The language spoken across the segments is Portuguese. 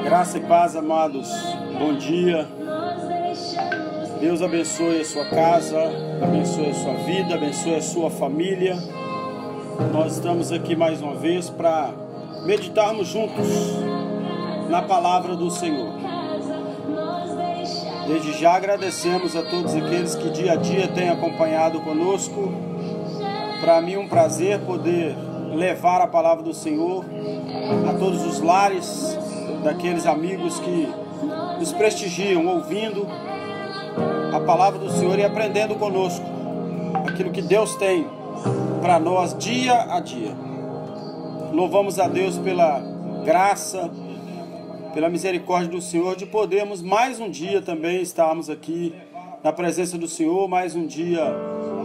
Graça e paz, amados. Bom dia. Deus abençoe a sua casa, abençoe a sua vida, abençoe a sua família. Nós estamos aqui mais uma vez para meditarmos juntos na palavra do Senhor. Desde já agradecemos a todos aqueles que dia a dia têm acompanhado conosco. Para mim é um prazer poder levar a palavra do Senhor a todos os lares daqueles amigos que nos prestigiam, ouvindo a palavra do Senhor e aprendendo conosco aquilo que Deus tem para nós dia a dia. Louvamos a Deus pela graça, pela misericórdia do Senhor, de podermos mais um dia também estarmos aqui na presença do Senhor, mais um dia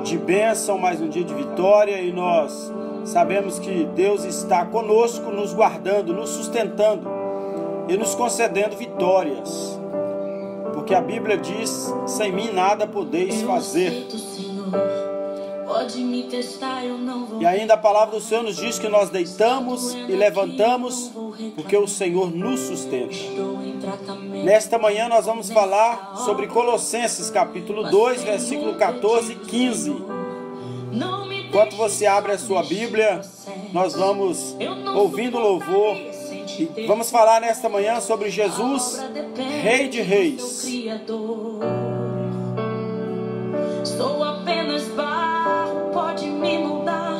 de bênção, mais um dia de vitória, e nós sabemos que Deus está conosco, nos guardando, nos sustentando e nos concedendo vitórias, porque a Bíblia diz: sem mim nada podeis fazer. E ainda a palavra do Senhor nos diz que nós deitamos e levantamos porque o Senhor nos sustenta. Nesta manhã nós vamos falar sobre Colossenses capítulo 2, versículo 14 e 15. Enquanto você abre a sua Bíblia, nós vamos ouvindo o louvor e vamos falar nesta manhã sobre Jesus, Rei de Reis. Sou apenas barro, pode me mudar,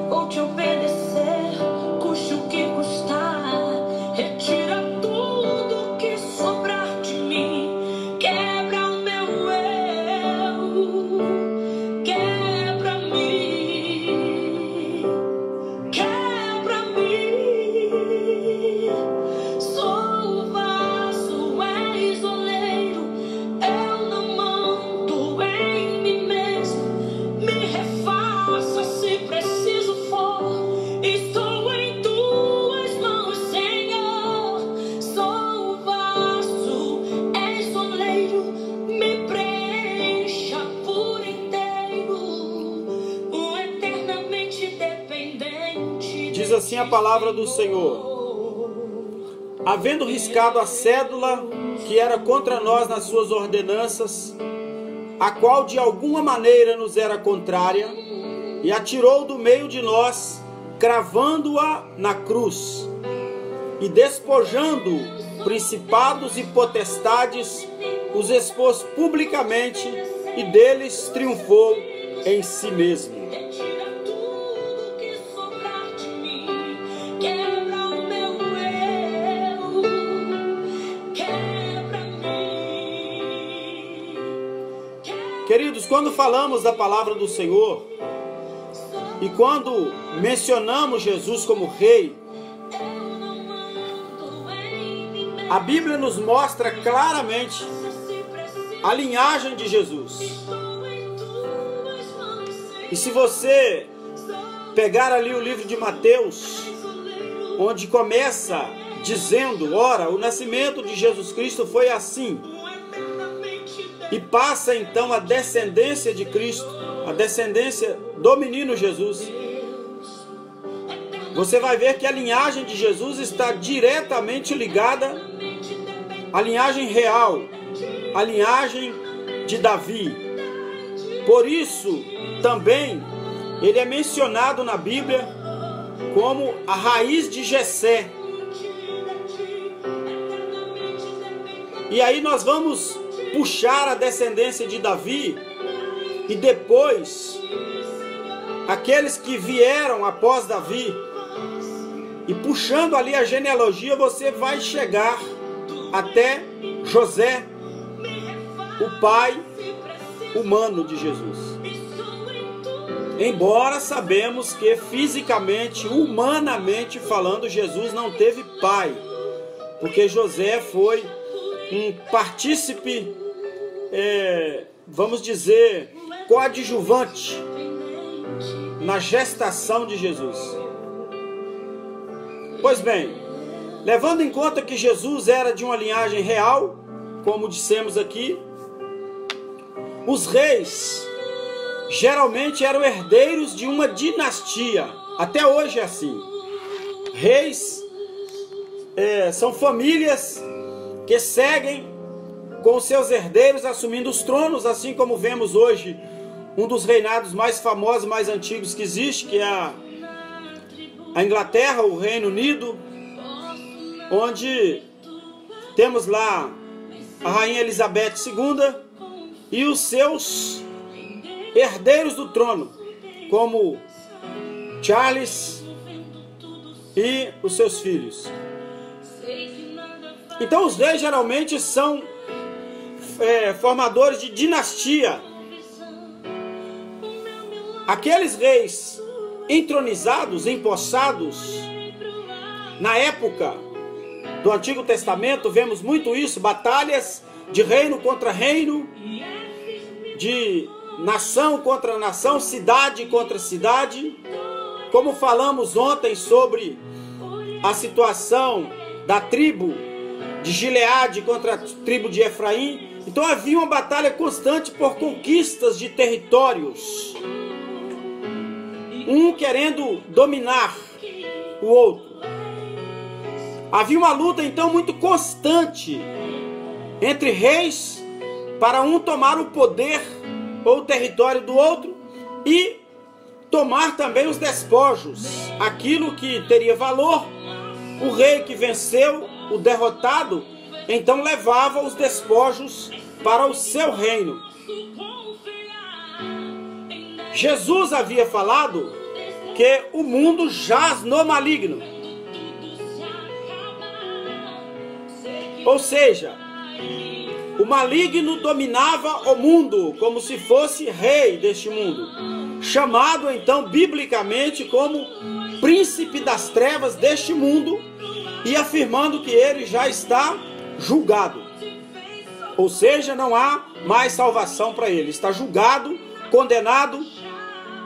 vou te obedecer, custe o que custar. Retira tudo que sobrar de mim, quebra o meu eu, quebra-me. Sou o vaso, és oleiro, eu não mando em mim mesmo, me refaça se preciso for, estou em tuas mãos, Senhor. Sou o vaso, és oleiro, me preencha por inteiro, o eternamente dependente. Diz assim a palavra do Senhor: havendo riscado a cédula que era contra nós nas suas ordenanças, a qual de alguma maneira nos era contrária, e atirou do meio de nós, cravando-a na cruz, e despojando principados e potestades, os expôs publicamente, e deles triunfou em si mesmo. Retira tudo que sobrar de mim, quebra o meu eu, quebra-me. Queridos, quando falamos da palavra do Senhor e quando mencionamos Jesus como Rei, a Bíblia nos mostra claramente a linhagem de Jesus. E se você pegar ali o livro de Mateus, onde começa dizendo: ora, o nascimento de Jesus Cristo foi assim, e passa então a descendência de Cristo, a descendência do menino Jesus, você vai ver que a linhagem de Jesus está diretamente ligada à linhagem real, à linhagem de Davi. Por isso, também, ele é mencionado na Bíblia como a raiz de Jessé. E aí nós vamos puxar a descendência de Davi, e depois, aqueles que vieram após Davi, e puxando ali a genealogia, você vai chegar até José, o pai humano de Jesus. Embora sabemos que fisicamente, humanamente falando, Jesus não teve pai, porque José foi um partícipe, vamos dizer, coadjuvante na gestação de Jesus. Pois bem, levando em conta que Jesus era de uma linhagem real, como dissemos aqui, os reis geralmente eram herdeiros de uma dinastia. Até hoje é assim. Reis são famílias que seguem com os seus herdeiros assumindo os tronos, assim como vemos hoje um dos reinados mais famosos, mais antigos que existe, que é a Inglaterra, o Reino Unido, onde temos lá a Rainha Elizabeth II e os seus herdeiros do trono, como Charles e os seus filhos. Então os reis geralmente são formadores de dinastia. Aqueles reis entronizados, empossados, na época do Antigo Testamento, vemos muito isso, batalhas de reino contra reino, de nação contra nação, cidade contra cidade. Como falamos ontem sobre a situação da tribo de Gileade contra a tribo de Efraim, então havia uma batalha constante por conquistas de territórios, um querendo dominar o outro. Havia uma luta então muito constante entre reis para um tomar o poder ou o território do outro e tomar também os despojos, aquilo que teria valor. O rei que venceu, o derrotado, então levava os despojos para o seu reino. Jesus havia falado que o mundo jaz no maligno. Ou seja, o maligno dominava o mundo como se fosse rei deste mundo, chamado então biblicamente como príncipe das trevas deste mundo, e afirmando que ele já está julgado. Ou seja, não há mais salvação para ele, está julgado, condenado,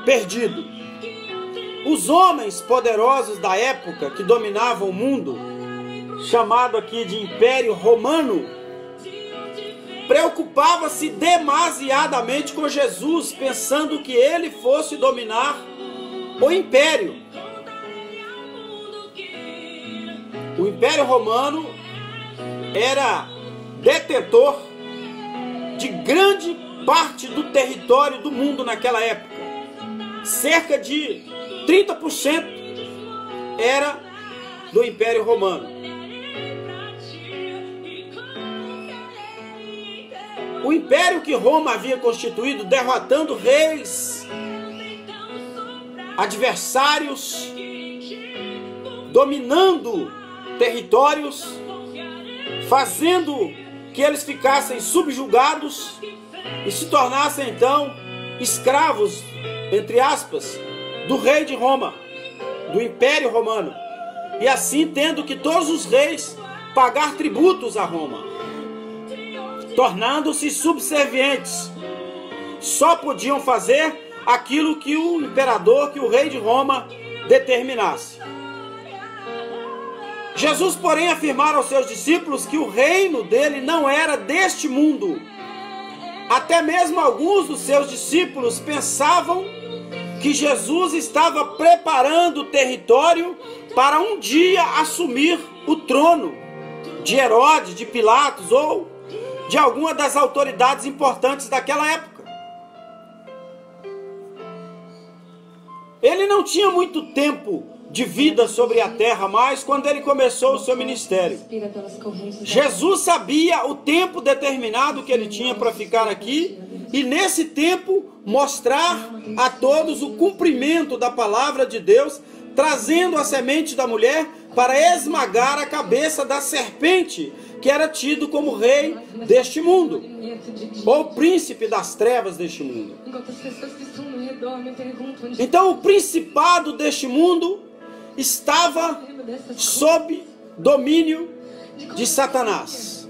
perdido. Os homens poderosos da época que dominavam o mundo, chamado aqui de Império Romano, preocupava-se demasiadamente com Jesus, pensando que ele fosse dominar o império. O Império Romano era detentor de grande parte do território do mundo naquela época. Cerca de 30% era do Império Romano. O império que Roma havia constituído, derrotando reis, adversários, dominando territórios, fazendo que eles ficassem subjugados e se tornassem então escravos, entre aspas, do rei de Roma, do Império Romano, e assim tendo que todos os reis pagar tributos a Roma, tornando-se subservientes. Só podiam fazer aquilo que o imperador, que o rei de Roma determinasse. Jesus, porém, afirmara aos seus discípulos que o reino dele não era deste mundo. Até mesmo alguns dos seus discípulos pensavam que Jesus estava preparando o território para um dia assumir o trono de Herodes, de Pilatos ou de alguma das autoridades importantes daquela época. Ele não tinha muito tempo de vida sobre a terra mais quando ele começou o seu ministério. Jesus sabia o tempo determinado que ele tinha para ficar aqui e nesse tempo mostrar a todos o cumprimento da palavra de Deus, trazendo a semente da mulher para esmagar a cabeça da serpente, que era tido como rei deste mundo, ou príncipe das trevas deste mundo. Então o principado deste mundo estava sob domínio de Satanás.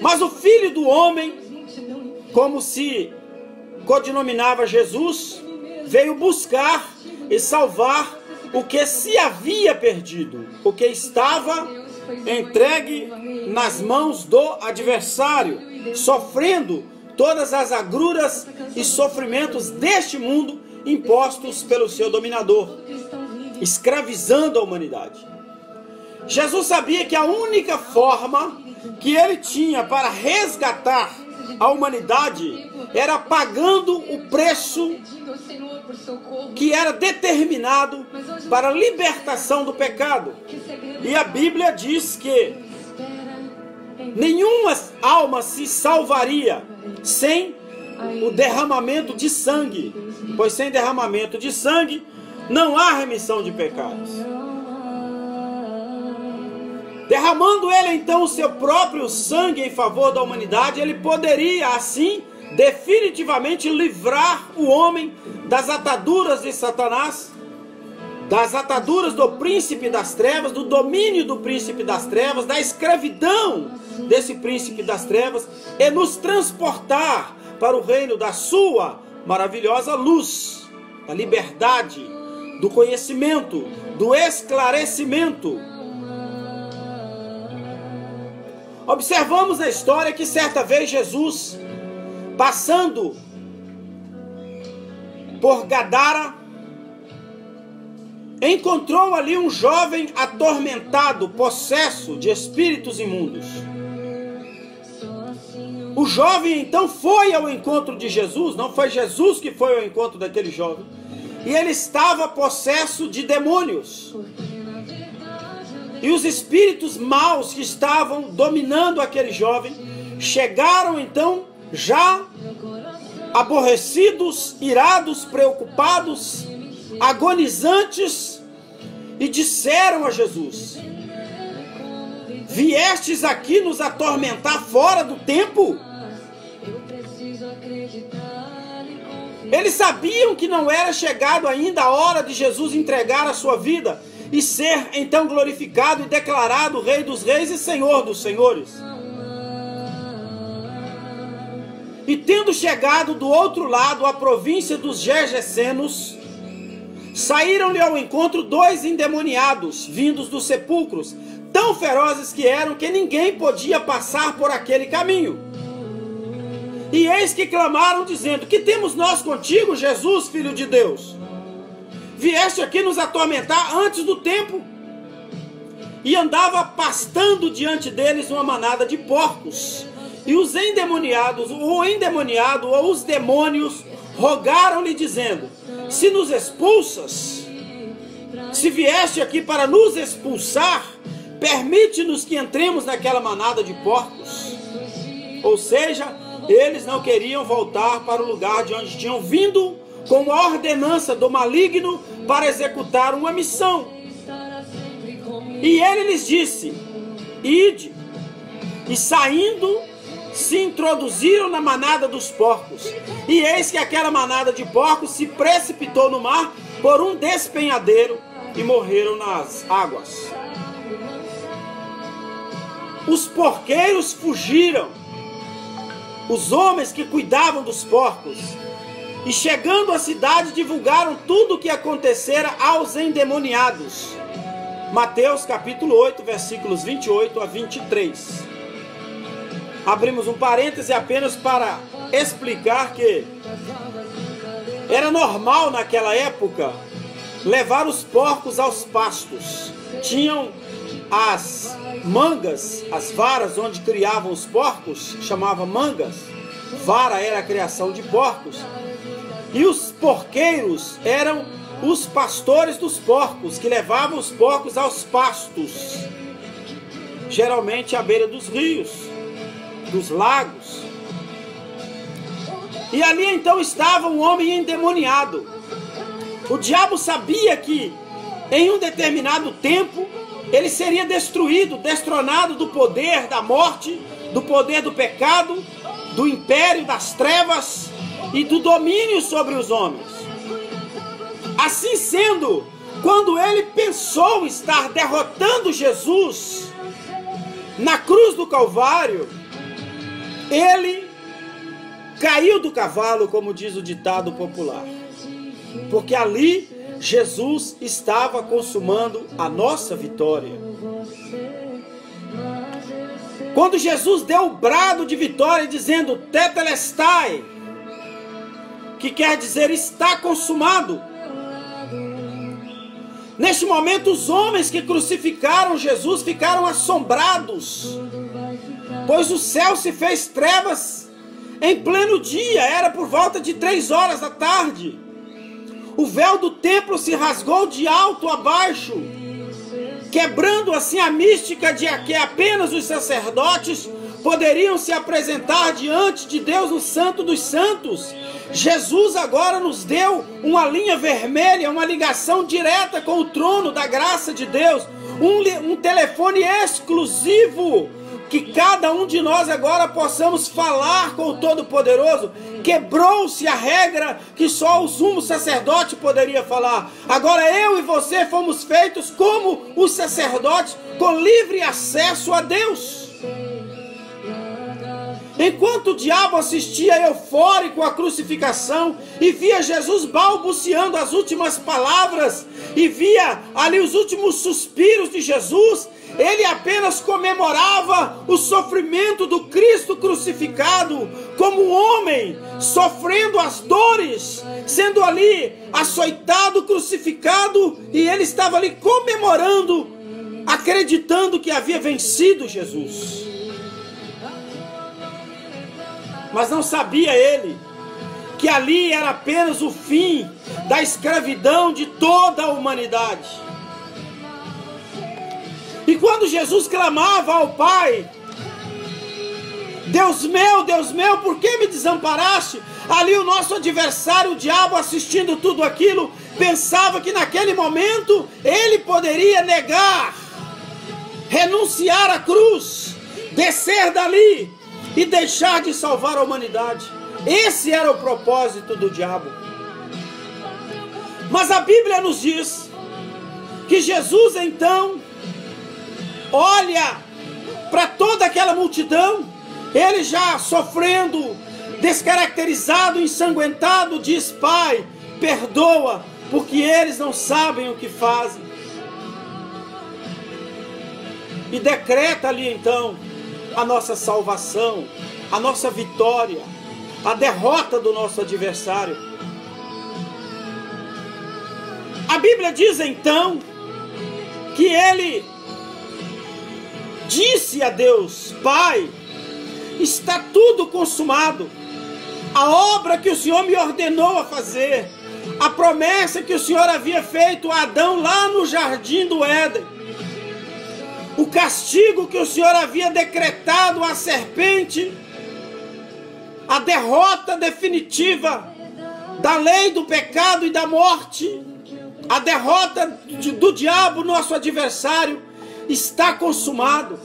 Mas o Filho do Homem, como se codinominava Jesus, veio buscar e salvar o que se havia perdido, o que estava entregue nas mãos do adversário, sofrendo todas as agruras e sofrimentos deste mundo impostos pelo seu dominador, escravizando a humanidade. Jesus sabia que a única forma que ele tinha para resgatar a humanidade era pagando o preço que era determinado para a libertação do pecado. E a Bíblia diz que nenhuma alma se salvaria sem o derramamento de sangue, pois sem derramamento de sangue não há remissão de pecados. Derramando ele então o seu próprio sangue em favor da humanidade, ele poderia assim definitivamente livrar o homem das ataduras de Satanás, das ataduras do príncipe das trevas, do domínio do príncipe das trevas, da escravidão desse príncipe das trevas, e nos transportar para o reino da sua maravilhosa luz, da liberdade, do conhecimento, do esclarecimento. Observamos na história que certa vez Jesus, passando por Gadara, encontrou ali um jovem atormentado, possesso de espíritos imundos. O jovem então foi ao encontro de Jesus, não foi Jesus que foi ao encontro daquele jovem, e ele estava possesso de demônios. E os espíritos maus que estavam dominando aquele jovem chegaram então já aborrecidos, irados, preocupados, agonizantes, e disseram a Jesus: viestes aqui nos atormentar fora do tempo? Eles sabiam que não era chegado ainda a hora de Jesus entregar a sua vida e ser então glorificado e declarado Rei dos Reis e Senhor dos Senhores. E tendo chegado do outro lado, a província dos Gergesenos, saíram-lhe ao encontro 2 endemoniados, vindos dos sepulcros, tão ferozes que eram que ninguém podia passar por aquele caminho. E eis que clamaram, dizendo: que temos nós contigo, Jesus, Filho de Deus? Vieste aqui nos atormentar antes do tempo. E andava pastando diante deles uma manada de porcos. E os endemoniados, o endemoniado ou os demônios, rogaram-lhe, dizendo: se nos expulsas, se vieste aqui para nos expulsar, permite-nos que entremos naquela manada de porcos. Ou seja, eles não queriam voltar para o lugar de onde tinham vindo com a ordenança do maligno para executar uma missão. E ele lhes disse: ide. E saindo, se introduziram na manada dos porcos. E eis que aquela manada de porcos se precipitou no mar por um despenhadeiro e morreram nas águas. Os porqueiros fugiram, os homens que cuidavam dos porcos, e chegando à cidade divulgaram tudo o que acontecera aos endemoniados. Mateus capítulo 8, versículos 28 a 23. Abrimos um parêntese apenas para explicar que era normal naquela época levar os porcos aos pastos. Tinham as mangas, as varas onde criavam os porcos, chamava mangas. Vara era a criação de porcos. E os porqueiros eram os pastores dos porcos, que levavam os porcos aos pastos, geralmente à beira dos rios, dos lagos. E ali então estava um homem endemoniado. O diabo sabia que em um determinado tempo ele seria destruído, destronado do poder da morte, do poder do pecado, do império das trevas e do domínio sobre os homens. Assim sendo, quando ele pensou estar derrotando Jesus na cruz do Calvário, ele caiu do cavalo, como diz o ditado popular, porque ali Jesus estava consumando a nossa vitória. Quando Jesus deu o brado de vitória dizendo Tetelestai, que quer dizer está consumado. Neste momento, os homens que crucificaram Jesus ficaram assombrados, pois o céu se fez trevas em pleno dia, era por volta de 3 horas da tarde. O véu do templo se rasgou de alto a baixo, quebrando assim a mística de que apenas os sacerdotes poderiam se apresentar diante de Deus no Santo dos Santos. Jesus agora nos deu uma linha vermelha, uma ligação direta com o trono da graça de Deus, um telefone exclusivo, que cada um de nós agora possamos falar com o Todo-Poderoso. Quebrou-se a regra que só o sumo sacerdote poderia falar. Agora eu e você fomos feitos como os sacerdotes, com livre acesso a Deus. Enquanto o diabo assistia eufórico à crucificação e via Jesus balbuciando as últimas palavras e via ali os últimos suspiros de Jesus, ele apenas comemorava o sofrimento do Cristo crucificado como um homem sofrendo as dores, sendo ali açoitado, crucificado, e ele estava ali comemorando, acreditando que havia vencido Jesus. Mas não sabia ele que ali era apenas o fim da escravidão de toda a humanidade. E quando Jesus clamava ao Pai, Deus meu, por que me desamparaste? Ali o nosso adversário, o diabo, assistindo tudo aquilo, pensava que naquele momento ele poderia negar, renunciar à cruz, descer dali e deixar de salvar a humanidade. Esse era o propósito do diabo. Mas a Bíblia nos diz que Jesus então olha para toda aquela multidão, ele já sofrendo, descaracterizado, ensanguentado, diz: Pai, perdoa, porque eles não sabem o que fazem. E decreta ali então a nossa salvação, a nossa vitória, a derrota do nosso adversário. A Bíblia diz então que ele disse a Deus: Pai, está tudo consumado. A obra que o Senhor me ordenou a fazer, a promessa que o Senhor havia feito a Adão lá no jardim do Éden, o castigo que o Senhor havia decretado à serpente, a derrota definitiva da lei do pecado e da morte, a derrota do diabo, nosso adversário, está consumado.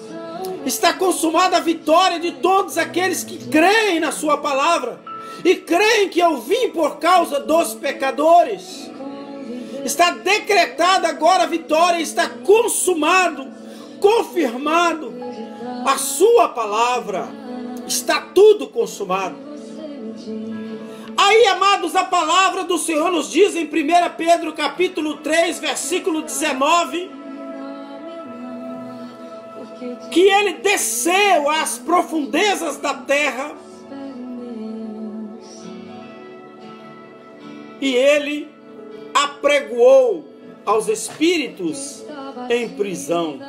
Está consumada a vitória de todos aqueles que creem na sua palavra e creem que eu vim por causa dos pecadores. Está decretada agora a vitória, está consumado, confirmado a sua palavra, está tudo consumado. Aí, amados, a palavra do Senhor nos diz em 1 Pedro capítulo 3, versículo 19, que ele desceu às profundezas da terra e ele apregoou aos espíritos em prisão.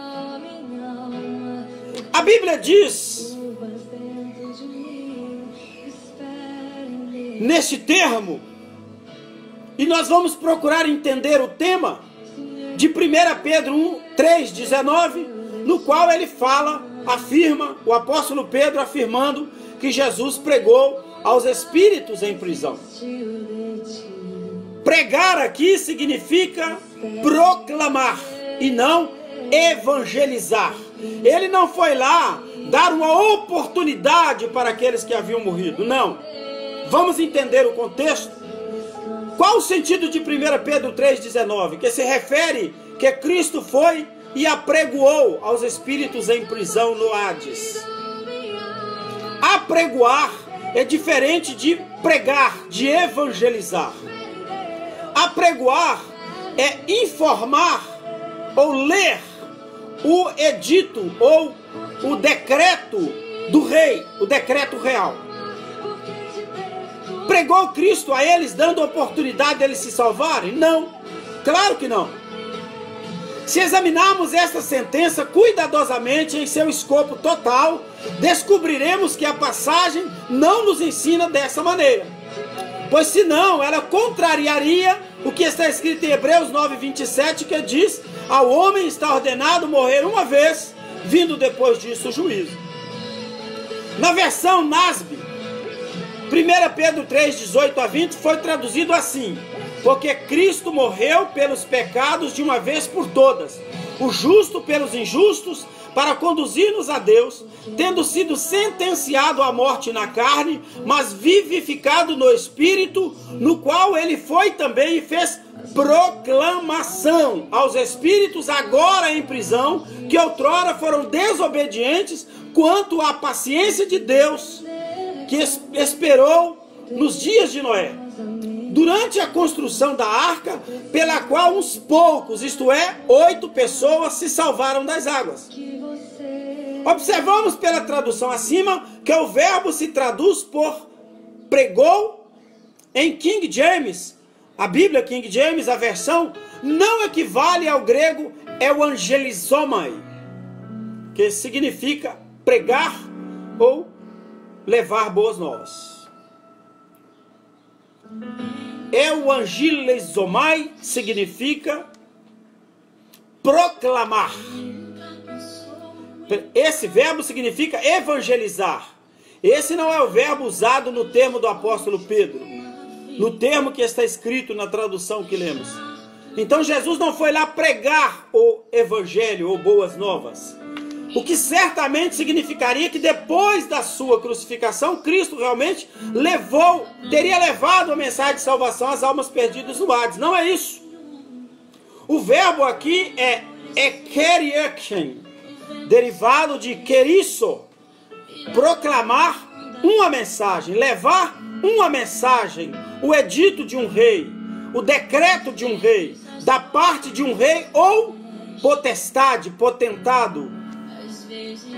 A Bíblia diz, neste termo, e nós vamos procurar entender o tema de 1 Pedro 3, 19, no qual ele afirma, o apóstolo Pedro afirmando que Jesus pregou aos espíritos em prisão. Pregar aqui significa proclamar e não evangelizar. Ele não foi lá dar uma oportunidade para aqueles que haviam morrido, não. Vamos entender o contexto. Qual o sentido de 1 Pedro 3,19? Que se refere que Cristo foi e apregoou aos espíritos em prisão no Hades. Apregoar é diferente de pregar, de evangelizar. Apregoar é informar ou ler o edito ou o decreto do rei, o decreto real. Pregou Cristo a eles, dando a oportunidade de eles se salvarem? Não, claro que não. Se examinarmos esta sentença cuidadosamente em seu escopo total, descobriremos que a passagem não nos ensina dessa maneira. Pois senão ela contrariaria o que está escrito em Hebreus 9:27, que diz: ao homem está ordenado morrer uma vez, vindo depois disso o juízo. Na versão NASB, 1 Pedro 3:18-20 foi traduzido assim: porque Cristo morreu pelos pecados de uma vez por todas, o justo pelos injustos, para conduzir-nos a Deus, tendo sido sentenciado à morte na carne, mas vivificado no Espírito, no qual ele foi também e fez proclamação aos espíritos agora em prisão, que outrora foram desobedientes quanto à paciência de Deus, que esperou nos dias de Noé, durante a construção da arca, pela qual uns poucos, isto é, 8 pessoas, se salvaram das águas. Observamos pela tradução acima que o verbo se traduz por pregou. Em King James, a Bíblia King James, a versão, não equivale ao grego evangelizomai, que significa pregar ou levar boas novas. Evangelizomai significa proclamar. Esse verbo significa evangelizar. Esse não é o verbo usado no termo do apóstolo Pedro, no termo que está escrito na tradução que lemos. Então Jesus não foi lá pregar o evangelho ou boas novas, o que certamente significaria que depois da sua crucificação, Cristo realmente teria levado a mensagem de salvação às almas perdidas no Hades. Não é isso. O verbo aqui é ekeriaken, derivado de kerisso, proclamar uma mensagem, levar uma mensagem, o edito de um rei, o decreto de um rei, da parte de um rei ou potestade, potentado.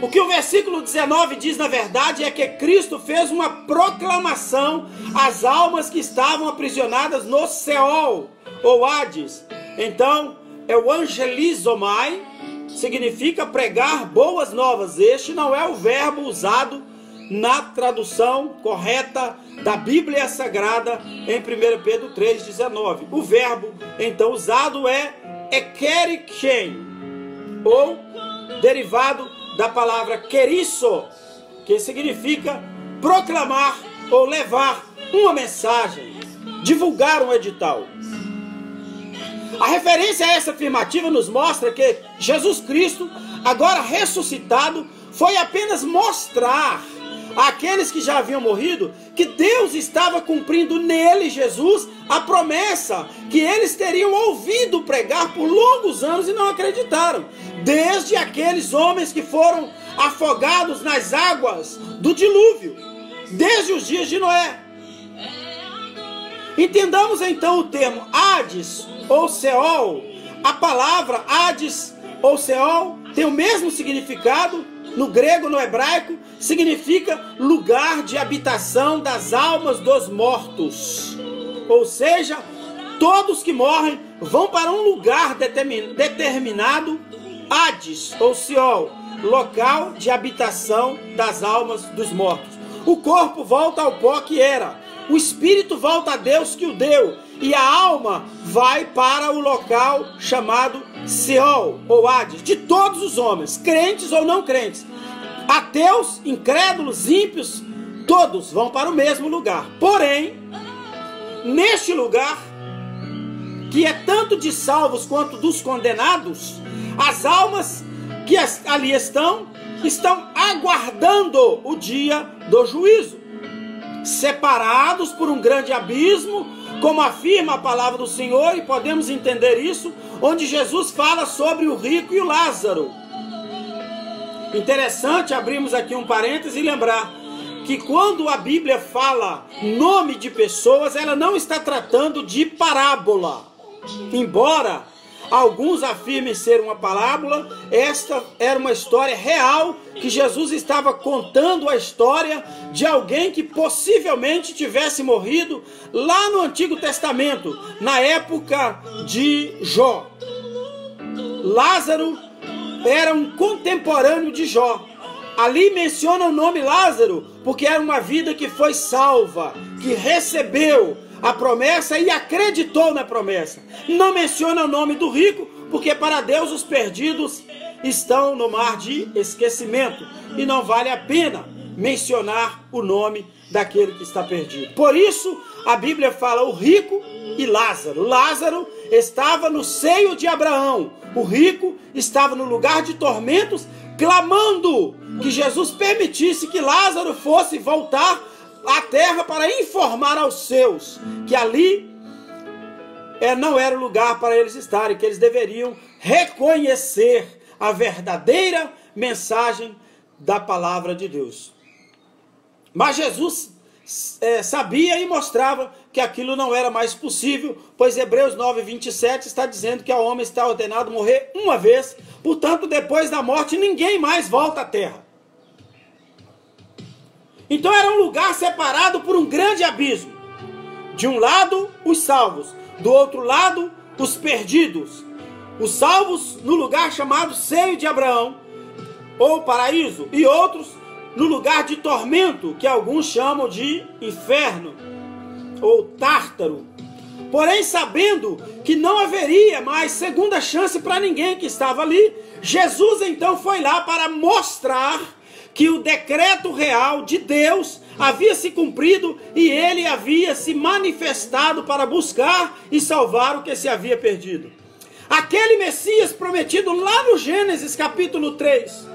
O que o versículo 19 diz, na verdade, é que Cristo fez uma proclamação às almas que estavam aprisionadas no Seol, ou Hades. Então, evangelizomai significa pregar boas novas. Este não é o verbo usado na tradução correta da Bíblia Sagrada em 1 Pedro 3,19. O verbo, então, usado é ekeriken, ou derivado da palavra kerisso, que significa proclamar ou levar uma mensagem, divulgar um edital. A referência a essa afirmativa nos mostra que Jesus Cristo, agora ressuscitado, foi apenas mostrar àqueles que já haviam morrido que Deus estava cumprindo nele, Jesus, a promessa que eles teriam ouvido pregar por longos anos e não acreditaram. Desde aqueles homens que foram afogados nas águas do dilúvio, desde os dias de Noé. Entendamos então o termo Hades ou Seol. A palavra Hades ou Seol tem o mesmo significado no grego, no hebraico, significa lugar de habitação das almas dos mortos. Ou seja, todos que morrem vão para um lugar determinado, Hades ou Seol, local de habitação das almas dos mortos. O corpo volta ao pó que era, o espírito volta a Deus que o deu, e a alma vai para o local chamado Seol ou Hades, de todos os homens, crentes ou não crentes, ateus, incrédulos, ímpios, todos vão para o mesmo lugar. Porém, neste lugar, que é tanto de salvos quanto dos condenados, as almas que ali estão aguardando o dia do juízo, separados por um grande abismo, como afirma a palavra do Senhor, e podemos entender isso, onde Jesus fala sobre o rico e o Lázaro. Interessante abrirmos aqui um parêntese e lembrar que quando a Bíblia fala nome de pessoas, ela não está tratando de parábola, embora alguns afirmam ser uma parábola, esta era uma história real, que Jesus estava contando a história de alguém que possivelmente tivesse morrido lá no Antigo Testamento, na época de Jó. Lázaro era um contemporâneo de Jó. Ali menciona o nome Lázaro, porque era uma vida que foi salva, que recebeu a promessa e acreditou na promessa. Não menciona o nome do rico, porque para Deus os perdidos estão no mar de esquecimento, e não vale a pena mencionar o nome daquele que está perdido. Por isso, a Bíblia fala o rico e Lázaro. Lázaro estava no seio de Abraão, o rico estava no lugar de tormentos, clamando que Jesus permitisse que Lázaro fosse voltar à terra para informar aos seus que ali não era o lugar para eles estarem, que eles deveriam reconhecer a verdadeira mensagem da palavra de Deus. Mas Jesus sabia e mostrava que aquilo não era mais possível, pois Hebreus 9:27 está dizendo que ao homem está ordenado morrer uma vez, portanto depois da morte ninguém mais volta à terra. Então era um lugar separado por um grande abismo. De um lado os salvos, do outro lado os perdidos. Os salvos no lugar chamado seio de Abraão, ou paraíso, e outros no lugar de tormento, que alguns chamam de inferno, ou tártaro. Porém, sabendo que não haveria mais segunda chance para ninguém que estava ali, Jesus então foi lá para mostrar que o decreto real de Deus havia se cumprido e ele havia se manifestado para buscar e salvar o que se havia perdido. Aquele Messias prometido lá no Gênesis capítulo 3,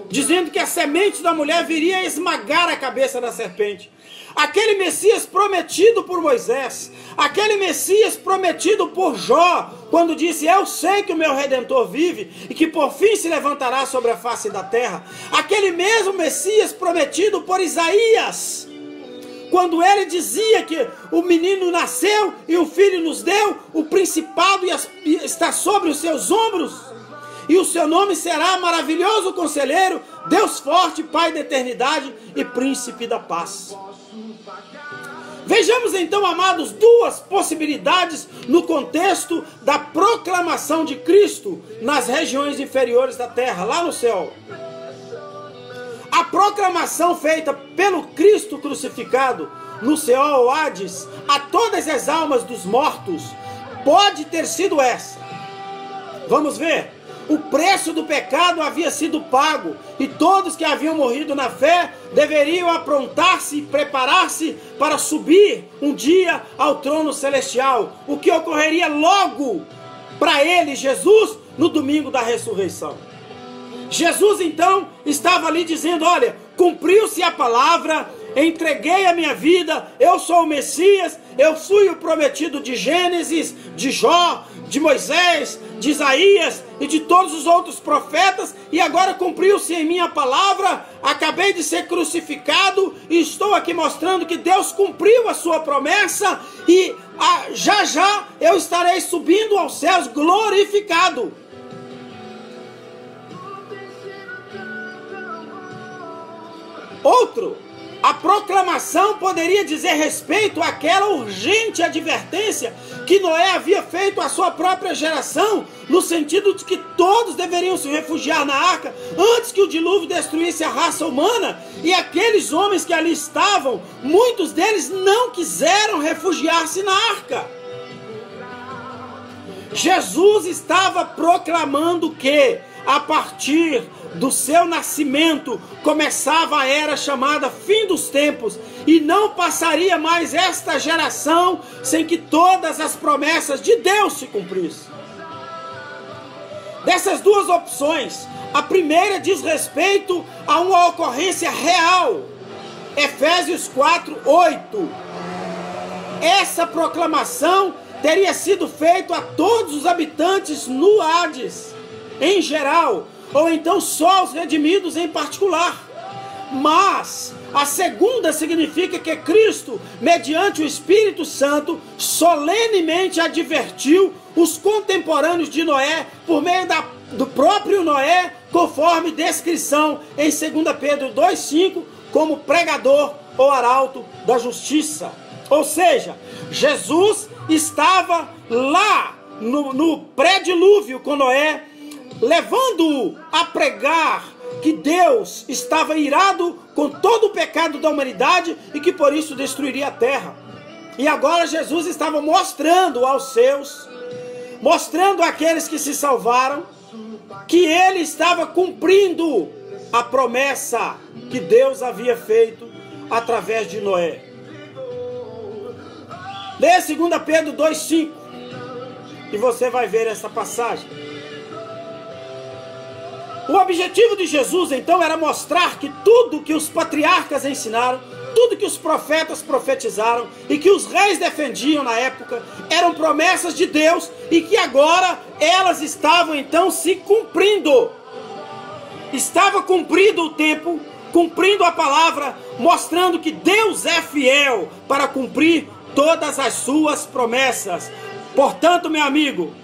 dizendo que a semente da mulher viria a esmagar a cabeça da serpente. Aquele Messias prometido por Moisés, aquele Messias prometido por Jó, quando disse, eu sei que o meu Redentor vive e que por fim se levantará sobre a face da terra. Aquele mesmo Messias prometido por Isaías, quando ele dizia que o menino nasceu e o filho nos deu, o principado está sobre os seus ombros. E o seu nome será Maravilhoso Conselheiro, Deus Forte, Pai da Eternidade e Príncipe da Paz. Vejamos então, amados, duas possibilidades no contexto da proclamação de Cristo nas regiões inferiores da terra, lá no céu. A proclamação feita pelo Cristo crucificado no céu ou Hades a todas as almas dos mortos pode ter sido essa. Vamos ver. O preço do pecado havia sido pago e todos que haviam morrido na fé deveriam aprontar-se e preparar-se para subir um dia ao trono celestial, o que ocorreria logo para ele, Jesus, no domingo da ressurreição. Jesus então estava ali dizendo, olha, cumpriu-se a palavra, entreguei a minha vida, eu sou o Messias, eu fui o prometido de Gênesis, de Jó, de Moisés, de Isaías e de todos os outros profetas, e agora cumpriu-se em minha palavra, acabei de ser crucificado e estou aqui mostrando que Deus cumpriu a sua promessa e já já eu estarei subindo aos céus glorificado. Outro, a proclamação poderia dizer respeito àquela urgente advertência que Noé havia feito à sua própria geração, no sentido de que todos deveriam se refugiar na arca antes que o dilúvio destruísse a raça humana, e aqueles homens que ali estavam, muitos deles não quiseram refugiar-se na arca. Jesus estava proclamando que, a partir do seu nascimento, começava a era chamada fim dos tempos, e não passaria mais esta geração sem que todas as promessas de Deus se cumprissem. Dessas duas opções, a primeira diz respeito a uma ocorrência real. Efésios 4:8. Essa proclamação teria sido feita a todos os habitantes no Hades, em geral, ou então só os redimidos em particular. Mas A segunda significa que Cristo, mediante o Espírito Santo, solenemente advertiu os contemporâneos de Noé, por meio do próprio Noé, conforme descrição em 2 Pedro 2,5, como pregador ou arauto da justiça. Ou seja, Jesus estava lá no pré-dilúvio com Noé, levando-o a pregar que Deus estava irado com todo o pecado da humanidade e que por isso destruiria a terra. E agora Jesus estava mostrando aos seus, mostrando àqueles que se salvaram, que ele estava cumprindo a promessa que Deus havia feito através de Noé. Leia 2 Pedro 2,5 e você vai ver essa passagem. O objetivo de Jesus, então, era mostrar que tudo que os patriarcas ensinaram, tudo que os profetas profetizaram e que os reis defendiam na época, eram promessas de Deus e que agora elas estavam, então, se cumprindo. Estava cumprido o tempo, cumprindo a palavra, mostrando que Deus é fiel para cumprir todas as suas promessas. Portanto, meu amigo,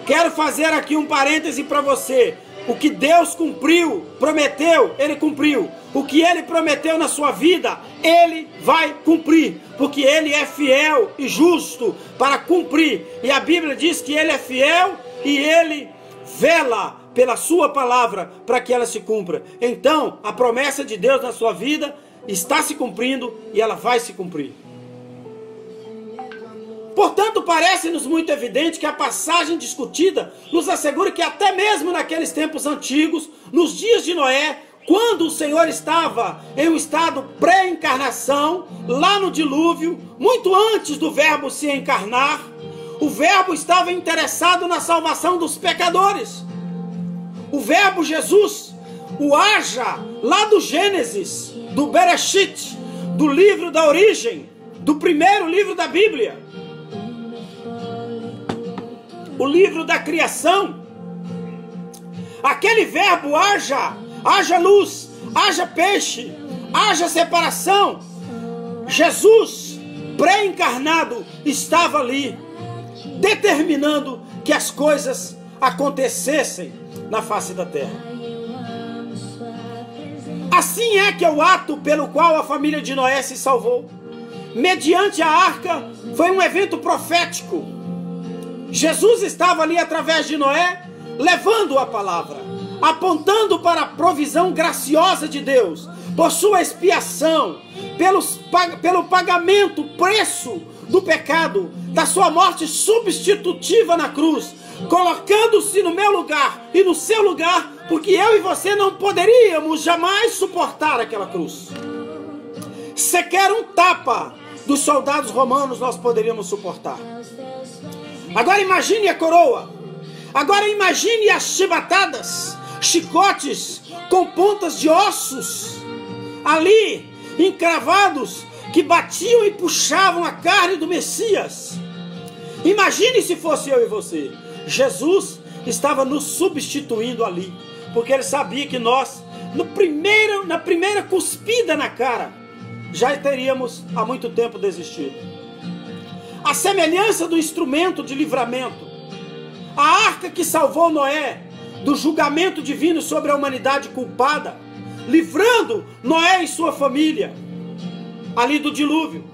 quero fazer aqui um parêntese para você. O que Deus cumpriu, prometeu, Ele cumpriu. O que Ele prometeu na sua vida, Ele vai cumprir. Porque Ele é fiel e justo para cumprir. E a Bíblia diz que Ele é fiel e Ele vela pela sua palavra para que ela se cumpra. Então, a promessa de Deus na sua vida está se cumprindo e ela vai se cumprir. Portanto, parece-nos muito evidente que a passagem discutida nos assegura que até mesmo naqueles tempos antigos, nos dias de Noé, quando o Senhor estava em um estado pré-encarnação, lá no dilúvio, muito antes do Verbo se encarnar, o Verbo estava interessado na salvação dos pecadores. O Verbo Jesus, o haja, lá do Gênesis, do Bereshit, do livro da origem, do primeiro livro da Bíblia, o livro da criação, aquele verbo haja, haja luz, haja peixe, haja separação. Jesus, pré-encarnado, estava ali, determinando que as coisas acontecessem na face da terra. Assim é que é o ato pelo qual a família de Noé se salvou. Mediante a arca, foi um evento profético. Jesus estava ali através de Noé, levando a palavra, apontando para a provisão graciosa de Deus, por sua expiação, pelo pagamento, preço do pecado, da sua morte substitutiva na cruz, colocando-se no meu lugar e no seu lugar, porque eu e você não poderíamos jamais suportar aquela cruz. Sequer um tapa dos soldados romanos nós poderíamos suportar. Agora imagine a coroa. Agora imagine as chibatadas, chicotes com pontas de ossos ali, encravados, que batiam e puxavam a carne do Messias. Imagine se fosse eu e você. Jesus estava nos substituindo ali, porque ele sabia que nós, na primeira cuspida na cara, já teríamos há muito tempo desistido. A semelhança do instrumento de livramento, a arca que salvou Noé do julgamento divino sobre a humanidade culpada, livrando Noé e sua família ali do dilúvio.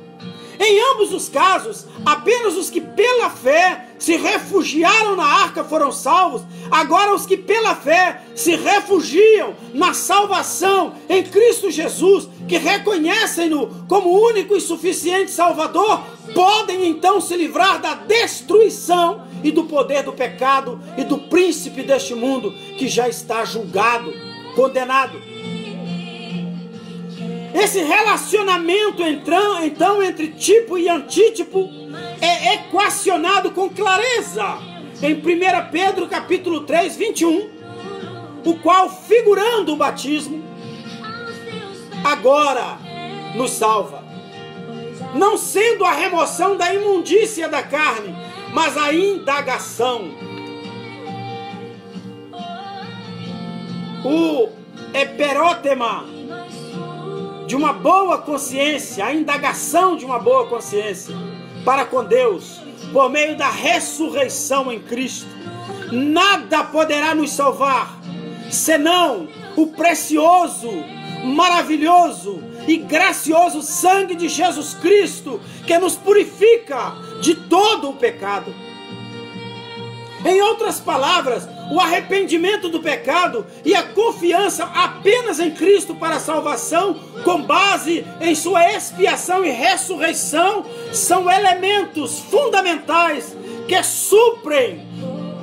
Em ambos os casos, apenas os que pela fé se refugiaram na arca foram salvos. Agora os que pela fé se refugiam na salvação em Cristo Jesus, que reconhecem-no como único e suficiente Salvador, podem então se livrar da destruição e do poder do pecado e do príncipe deste mundo, que já está julgado, condenado. Esse relacionamento então entre tipo e antítipo é equacionado com clareza em 1 Pedro capítulo 3, 21, o qual, figurando o batismo, agora nos salva, não sendo a remoção da imundícia da carne, mas a indagação, o eperotema, de uma boa consciência, a indagação de uma boa consciência para com Deus, por meio da ressurreição em Cristo. Nada poderá nos salvar, senão o precioso, maravilhoso e gracioso sangue de Jesus Cristo, que nos purifica de todo o pecado. Em outras palavras, o arrependimento do pecado e a confiança apenas em Cristo para a salvação, com base em sua expiação e ressurreição, são elementos fundamentais que suprem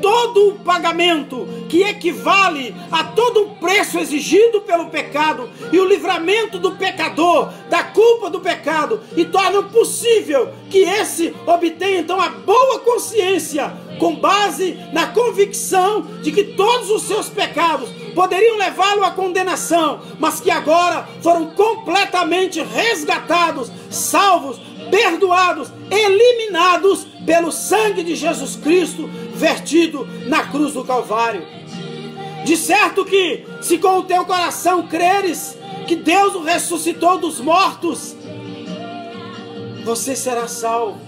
todo o pagamento, que equivale a todo o preço exigido pelo pecado e o livramento do pecador da culpa do pecado, e tornam possível que esse obtenha então a boa consciência, com base na convicção de que todos os seus pecados poderiam levá-lo à condenação, mas que agora foram completamente resgatados, salvos, perdoados, eliminados pelo sangue de Jesus Cristo vertido na cruz do Calvário. De certo que, se com o teu coração creres que Deus o ressuscitou dos mortos, você será salvo.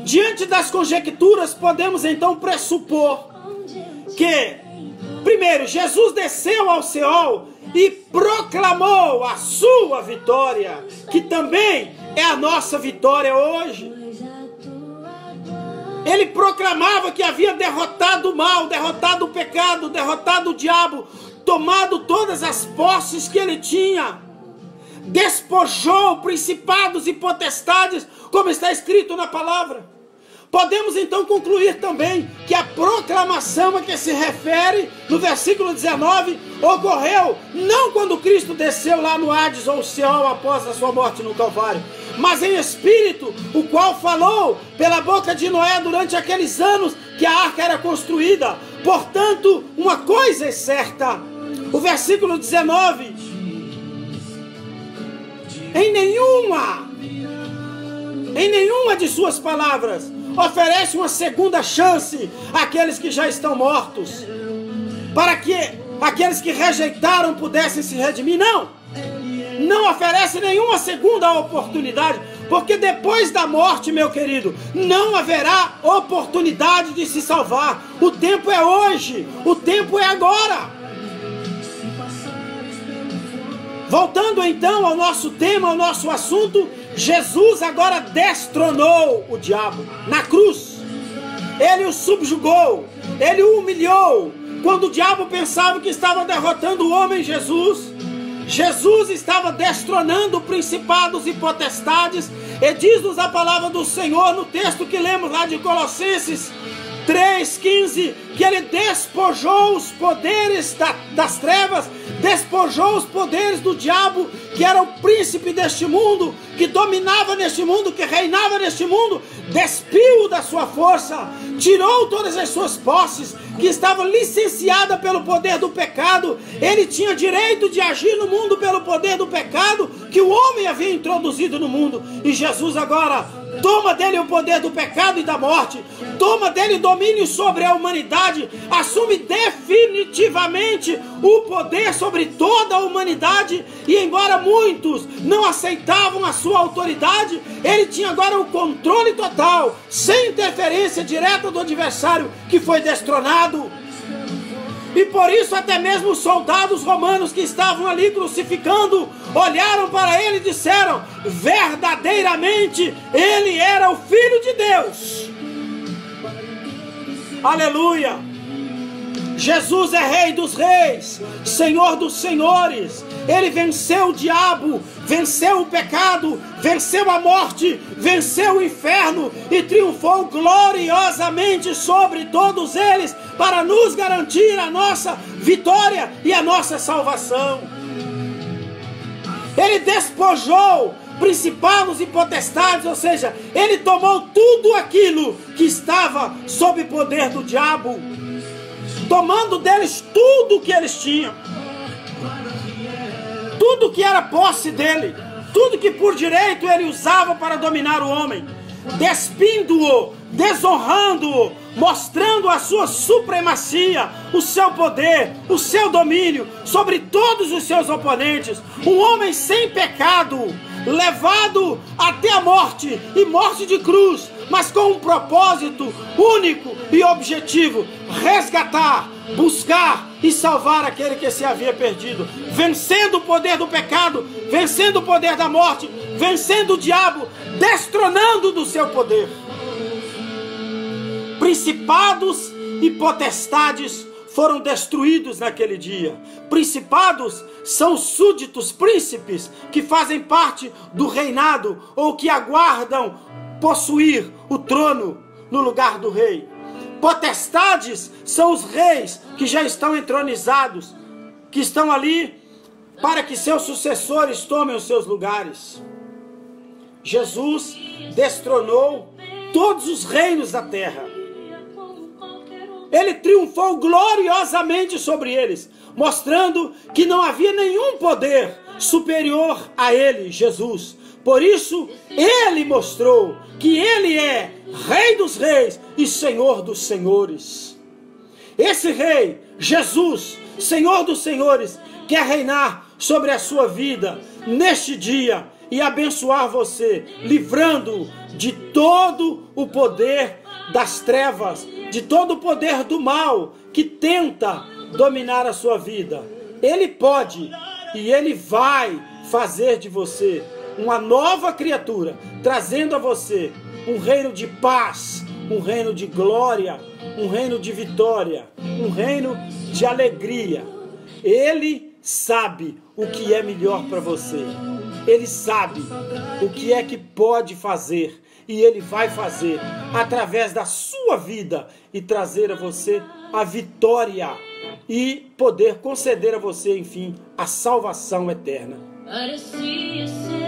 Diante das conjecturas, podemos então pressupor que, primeiro, Jesus desceu ao Seol e proclamou a sua vitória, que também é a nossa vitória hoje. Ele proclamava que havia derrotado o mal, derrotado o pecado, derrotado o diabo, tomado todas as posses que ele tinha, despojou principados e potestades, como está escrito na palavra. Podemos então concluir também que a proclamação a que se refere no versículo 19 ocorreu não quando Cristo desceu lá no Hades ou Seol após a sua morte no Calvário, mas em espírito, o qual falou pela boca de Noé durante aqueles anos que a arca era construída. Portanto, uma coisa é certa, o versículo 19, em nenhuma de suas palavras oferece uma segunda chance àqueles que já estão mortos, para que aqueles que rejeitaram pudessem se redimir. Não oferece nenhuma segunda oportunidade, porque depois da morte, meu querido, não haverá oportunidade de se salvar. O tempo é hoje, o tempo é agora. Voltando então ao nosso tema, ao nosso assunto, Jesus agora destronou o diabo na cruz. Ele o subjugou, ele o humilhou. Quando o diabo pensava que estava derrotando o homem, Jesus estava destronando principados e potestades. E diz-nos a palavra do Senhor no texto que lemos lá de Colossenses 3,15, que ele despojou os poderes das trevas, despojou os poderes do diabo, que era o príncipe deste mundo, que dominava neste mundo, que reinava neste mundo, despiu da sua força, tirou todas as suas posses, que estavam licenciadas pelo poder do pecado. Ele tinha direito de agir no mundo pelo poder do pecado que o homem havia introduzido no mundo, e Jesus agora toma dele o poder do pecado e da morte, toma dele o domínio sobre a humanidade, assume definitivamente o poder sobre toda a humanidade. E embora muitos não aceitavam a sua autoridade, ele tinha agora o controle total, sem interferência direta do adversário, que foi destronado. E por isso até mesmo os soldados romanos que estavam ali crucificando olharam para ele e disseram: verdadeiramente ele era o Filho de Deus. Aleluia! Jesus é Rei dos Reis, Senhor dos Senhores. Ele venceu o diabo, venceu o pecado, venceu a morte, venceu o inferno e triunfou gloriosamente sobre todos eles para nos garantir a nossa vitória e a nossa salvação. Ele despojou principados e potestades, ou seja, ele tomou tudo aquilo que estava sob o poder do diabo, tomando deles tudo o que eles tinham, tudo que era posse dele, tudo que por direito ele usava para dominar o homem, despindo-o, desonrando-o, mostrando a sua supremacia, o seu poder, o seu domínio sobre todos os seus oponentes. Um homem sem pecado, levado até a morte e morte de cruz, mas com um propósito único e objetivo: resgatar, buscar e salvar aquele que se havia perdido, vencendo o poder do pecado, vencendo o poder da morte, vencendo o diabo, destronando do seu poder. Principados e potestades foram destruídos naquele dia. Principados são súditos, príncipes, que fazem parte do reinado ou que aguardam possuir o trono no lugar do rei. Potestades são os reis que já estão entronizados, que estão ali para que seus sucessores tomem os seus lugares. Jesus destronou todos os reinos da terra. Ele triunfou gloriosamente sobre eles, mostrando que não havia nenhum poder superior a ele, Jesus. Por isso, ele mostrou que ele é Rei dos Reis e Senhor dos Senhores. Esse Rei, Jesus, Senhor dos Senhores, quer reinar sobre a sua vida neste dia e abençoar você, livrando-o de todo o poder das trevas, de todo o poder do mal que tenta dominar a sua vida. Ele pode e ele vai fazer de você uma nova criatura, trazendo a você um reino de paz, um reino de glória, um reino de vitória, um reino de alegria. Ele sabe o que é melhor para você. Ele sabe o que é que pode fazer. E ele vai fazer através da sua vida e trazer a você a vitória e poder conceder a você, enfim, a salvação eterna. Parecia ser